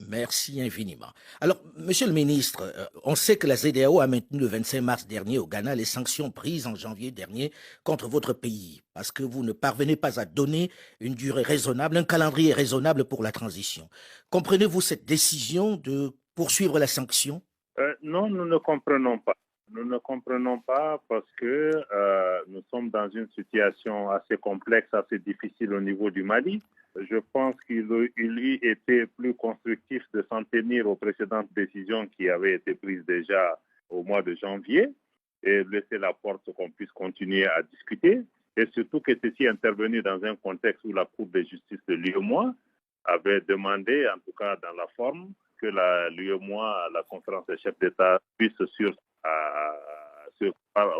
Merci infiniment. Alors, Monsieur le ministre, on sait que la CEDEAO a maintenu le 25 mars dernier au Ghana les sanctions prises en janvier dernier contre votre pays, parce que vous ne parvenez pas à donner une durée raisonnable, un calendrier raisonnable pour la transition. Comprenez-vous cette décision de poursuivre la sanction? Non, nous ne comprenons pas. Nous ne comprenons pas parce que nous sommes dans une situation assez complexe, assez difficile au niveau du Mali. Je pense qu'il eût été plus constructif de s'en tenir aux précédentes décisions qui avaient été prises déjà au mois de janvier et laisser la porte qu'on puisse continuer à discuter. Et surtout que ceci est intervenu dans un contexte où la Cour de justice de l'UEMOA avait demandé, en tout cas dans la forme, que l'UEMOA, la conférence des chefs d'État, puisse aux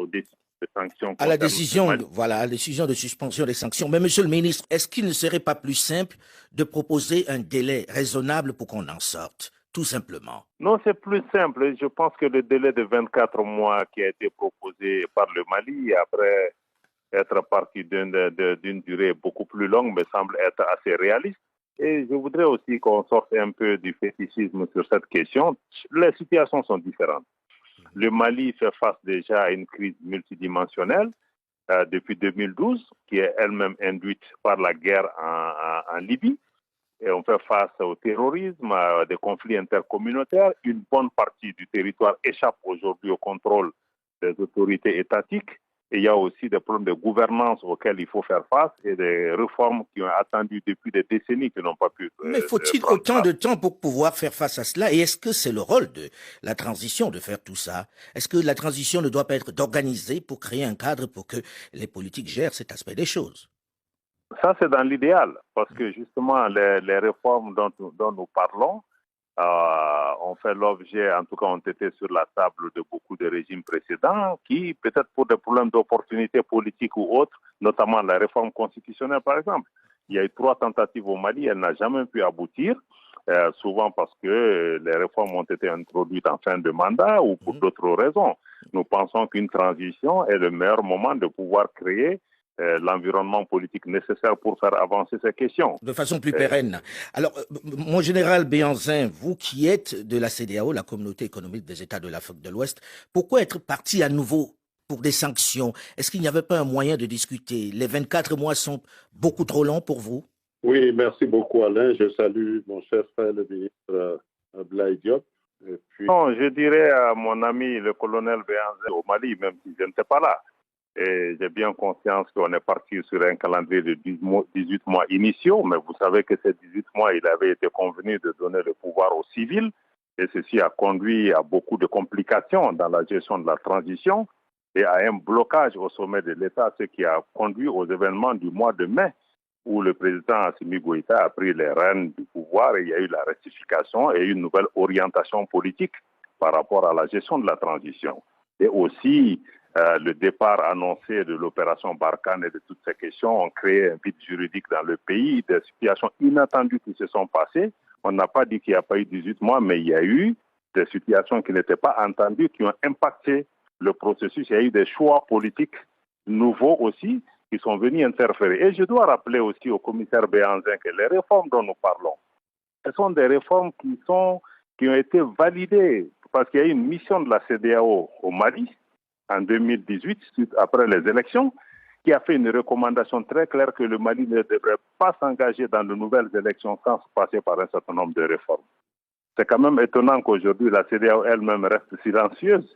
décisions de sanctions À la concernant le décision, Mali. voilà, à la décision de suspension des sanctions. Mais Monsieur le ministre, est-ce qu'il ne serait pas plus simple de proposer un délai raisonnable pour qu'on en sorte, tout simplement? Non, c'est plus simple. Je pense que le délai de 24 mois qui a été proposé par le Mali, après être parti d'une durée beaucoup plus longue, me semble être assez réaliste. Et je voudrais aussi qu'on sorte un peu du fétichisme sur cette question. Les situations sont différentes. Le Mali fait face déjà à une crise multidimensionnelle depuis 2012, qui est elle-même induite par la guerre en Libye. Et on fait face au terrorisme, à des conflits intercommunautaires. Une bonne partie du territoire échappe aujourd'hui au contrôle des autorités étatiques. Et il y a aussi des problèmes de gouvernance auxquels il faut faire face et des réformes qui ont attendu depuis des décennies qui n'ont pas pu Mais faut-il prendre autant place. de temps pour pouvoir faire face à cela? Et est-ce que c'est le rôle de la transition de faire tout ça? Est-ce que la transition ne doit pas être d'organiser pour créer un cadre pour que les politiques gèrent cet aspect des choses? Ça, c'est dans l'idéal, parce que justement, les réformes dont nous parlons ont fait l'objet, en tout cas, ont été sur la table de beaucoup de régimes précédents qui, peut-être pour des problèmes d'opportunité politique ou autres, notamment la réforme constitutionnelle, par exemple. Il y a eu 3 tentatives au Mali, elle n'a jamais pu aboutir, souvent parce que les réformes ont été introduites en fin de mandat ou pour d'autres raisons. Nous pensons qu'une transition est le meilleur moment de pouvoir créer l'environnement politique nécessaire pour faire avancer ces questions. De façon plus pérenne. Alors, mon général Béanzin, vous qui êtes de la CEDEAO, la communauté économique des États de l'Afrique de l'Ouest, pourquoi être parti à nouveau pour des sanctions? Est-ce qu'il n'y avait pas un moyen de discuter? Les 24 mois sont beaucoup trop longs pour vous? Oui, merci beaucoup Alain. Je salue mon cher frère le ministre Abdoulaye Diop. Et puis... Non, je dirais à mon ami le colonel Béanzin au Mali, même si je n'étais pas là. Et j'ai bien conscience qu'on est parti sur un calendrier de 18 mois initiaux, mais vous savez que ces 18 mois, il avait été convenu de donner le pouvoir aux civils, et ceci a conduit à beaucoup de complications dans la gestion de la transition et à un blocage au sommet de l'État, ce qui a conduit aux événements du mois de mai, où le président Assimi Goïta a pris les rênes du pouvoir et il y a eu la rectification et une nouvelle orientation politique par rapport à la gestion de la transition. Et aussi, le départ annoncé de l'opération Barkhane et de toutes ces questions ont créé un vide juridique dans le pays, des situations inattendues qui se sont passées. On n'a pas dit qu'il n'y a pas eu 18 mois, mais il y a eu des situations qui n'étaient pas entendues, qui ont impacté le processus. Il y a eu des choix politiques nouveaux aussi qui sont venus interférer. Et je dois rappeler aussi au commissaire Béanzin que les réformes dont nous parlons, ce sont des réformes qui ont été validées parce qu'il y a eu une mission de la CEDEAO au Mali en 2018, suite après les élections, qui a fait une recommandation très claire que le Mali ne devrait pas s'engager dans de nouvelles élections sans passer par un certain nombre de réformes. C'est quand même étonnant qu'aujourd'hui la CEDEAO elle-même reste silencieuse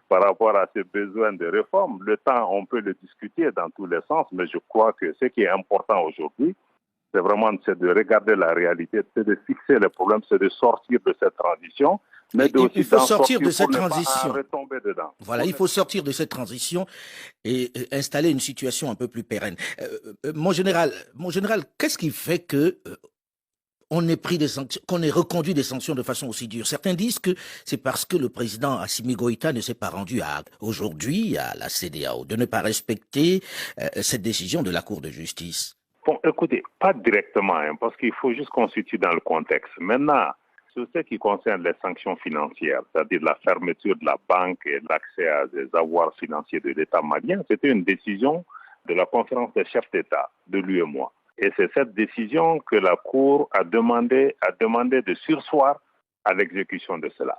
par rapport à ses besoins de réforme. Le temps, on peut le discuter dans tous les sens, mais je crois que ce qui est important aujourd'hui, c'est vraiment de regarder la réalité, c'est de fixer les problèmes, c'est de sortir de cette transition. Mais Il faut sortir de cette transition. Voilà, il faut sortir sortir de cette transition et installer une situation un peu plus pérenne. Mon général, qu'est-ce qui fait que on ait pris des sanctions, qu'on ait reconduit des sanctions de façon aussi dure? Certains disent que c'est parce que le président Assimi Goïta ne s'est pas rendu aujourd'hui à la CEDEAO, de ne pas respecter cette décision de la Cour de justice. Bon, écoutez, pas directement, parce qu'il faut juste qu'on se situe dans le contexte. Maintenant, sur ce qui concerne les sanctions financières, c'est-à-dire la fermeture de la banque et l'accès à des avoirs financiers de l'État malien, c'était une décision de la conférence des chefs d'État de l'UEMOA. Et c'est cette décision que la Cour a demandé de surseoir à l'exécution de cela.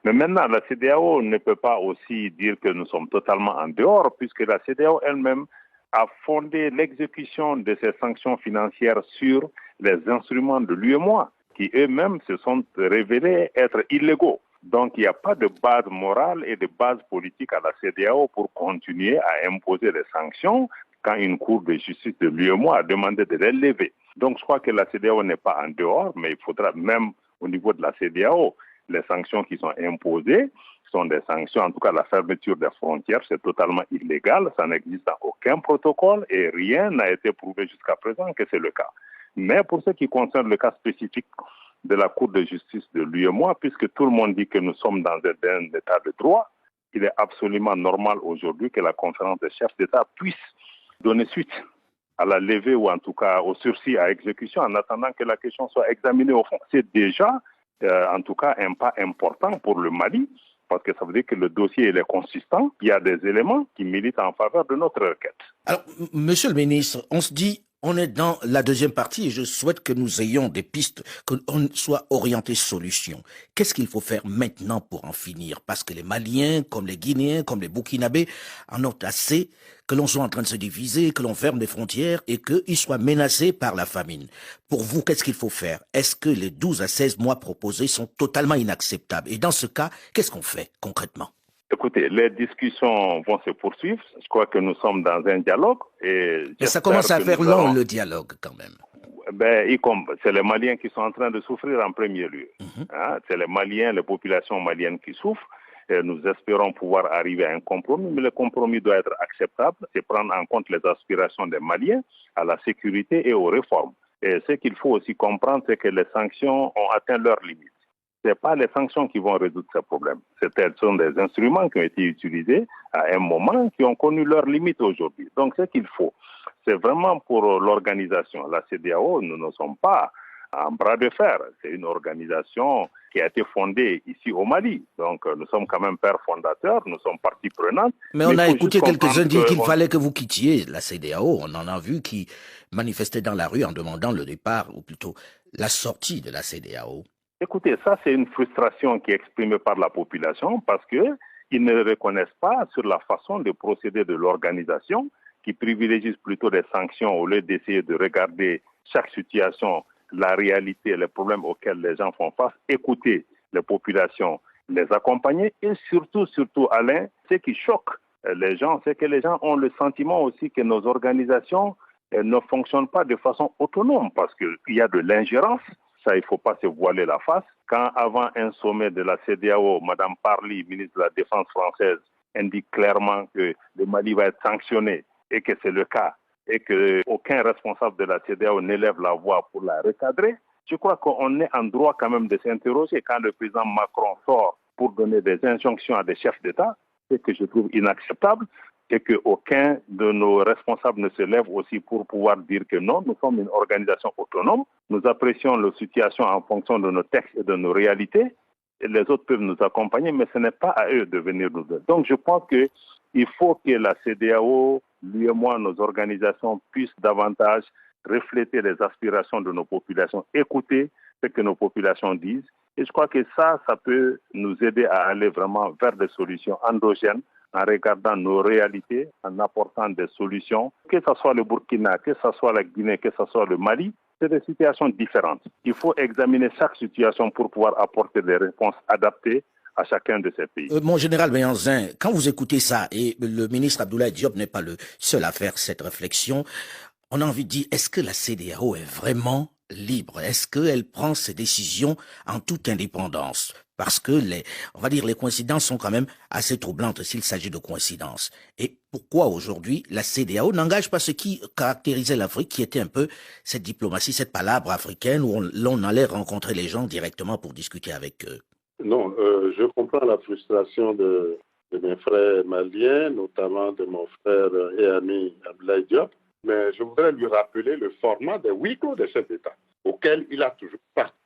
Mais maintenant, la CEDEAO ne peut pas aussi dire que nous sommes totalement en dehors, puisque la CEDEAO elle-même a fondé l'exécution de ces sanctions financières sur les instruments de l'UEMOA, qui eux-mêmes se sont révélés être illégaux. Donc, il n'y a pas de base morale et de base politique à la CEDEAO pour continuer à imposer des sanctions quand une cour de justice de l'UEMOA a demandé de les lever. Donc, je crois que la CEDEAO n'est pas en dehors, mais il faudra même au niveau de la CEDEAO, les sanctions qui sont imposées sont des sanctions, en tout cas la fermeture des frontières, c'est totalement illégal, ça n'existe dans aucun protocole et rien n'a été prouvé jusqu'à présent que c'est le cas. Mais pour ce qui concerne le cas spécifique de la Cour de justice de l'UEMOA, puisque tout le monde dit que nous sommes dans un état de droit, il est absolument normal aujourd'hui que la conférence des chefs d'État puisse donner suite à la levée ou en tout cas au sursis à exécution en attendant que la question soit examinée au fond. C'est déjà, en tout cas, un pas important pour le Mali, parce que ça veut dire que le dossier il est consistant, il y a des éléments qui militent en faveur de notre requête. Alors, monsieur le ministre, on se dit, on est dans la deuxième partie et je souhaite que nous ayons des pistes, qu'on soit orienté solution. Qu'est-ce qu'il faut faire maintenant pour en finir? Parce que les Maliens, comme les Guinéens, comme les Burkinabés, en ont assez que l'on soit en train de se diviser, que l'on ferme les frontières et qu'ils soient menacés par la famine. Pour vous, qu'est-ce qu'il faut faire? Est-ce que les 12 à 16 mois proposés sont totalement inacceptables? Et dans ce cas, qu'est-ce qu'on fait concrètement? Écoutez, les discussions vont se poursuivre. Je crois que nous sommes dans un dialogue. Et ça commence à faire long, le dialogue, quand même. C'est les Maliens qui sont en train de souffrir en premier lieu. C'est les Maliens, les populations maliennes qui souffrent. Et nous espérons pouvoir arriver à un compromis, mais le compromis doit être acceptable. C'est prendre en compte les aspirations des Maliens à la sécurité et aux réformes. Et ce qu'il faut aussi comprendre, c'est que les sanctions ont atteint leurs limites. Ce n'est pas les sanctions qui vont résoudre ces problèmes. Ce sont des instruments qui ont été utilisés à un moment qui ont connu leurs limites aujourd'hui. Donc, ce qu'il faut, c'est vraiment pour l'organisation. La CEDEAO, nous ne sommes pas en bras de fer. C'est une organisation qui a été fondée ici au Mali. Donc, nous sommes quand même pères fondateurs, nous sommes partie prenante. Mais on a écouté quelques-uns dire qu'il fallait que vous quittiez la CEDEAO. On en a vu qui manifestaient dans la rue en demandant le départ, ou plutôt la sortie de la CEDEAO. Écoutez, ça c'est une frustration qui est exprimée par la population parce qu'ils ne reconnaissent pas sur la façon de procéder de l'organisation qui privilégie plutôt des sanctions au lieu d'essayer de regarder chaque situation, la réalité, les problèmes auxquels les gens font face, écouter les populations, les accompagner et surtout, Alain, ce qui choque les gens, c'est que les gens ont le sentiment aussi que nos organisations ne fonctionnent pas de façon autonome parce qu'il y a de l'ingérence. Ça, il ne faut pas se voiler la face. Quand avant un sommet de la CEDEAO, Mme Parly, ministre de la Défense française, indique clairement que le Mali va être sanctionné et que c'est le cas et qu'aucun responsable de la CEDEAO n'élève la voix pour la recadrer, je crois qu'on est en droit quand même de s'interroger quand le président Macron sort pour donner des injonctions à des chefs d'État, ce que je trouve inacceptable, et qu'aucun de nos responsables ne se lève aussi pour pouvoir dire que non, nous sommes une organisation autonome, nous apprécions la situation en fonction de nos textes et de nos réalités, et les autres peuvent nous accompagner, mais ce n'est pas à eux de venir nous aider. Donc je pense qu'il faut que la CEDEAO, lui et moi, nos organisations puissent davantage refléter les aspirations de nos populations, écouter ce que nos populations disent, et je crois que ça peut nous aider à aller vraiment vers des solutions endogènes, en regardant nos réalités, en apportant des solutions, que ce soit le Burkina, que ce soit la Guinée, que ce soit le Mali, c'est des situations différentes. Il faut examiner chaque situation pour pouvoir apporter des réponses adaptées à chacun de ces pays. Mon général Béhanzin, quand vous écoutez ça, et le ministre Abdoulaye Diop n'est pas le seul à faire cette réflexion, on a envie de dire, est-ce que la CEDEAO est vraiment libre? Est-ce qu'elle prend ses décisions en toute indépendance? Parce que on va dire, les coïncidences sont quand même assez troublantes s'il s'agit de coïncidences. Et pourquoi aujourd'hui la CEDEAO n'engage pas ce qui caractérisait l'Afrique, qui était un peu cette diplomatie, cette palabre africaine où l'on allait rencontrer les gens directement pour discuter avec eux? Non, je comprends la frustration de mes frères maliens, notamment de mon frère et ami Abdoulaye Diop, mais je voudrais lui rappeler le format des huis clos de cet État, auquel il a toujours participé.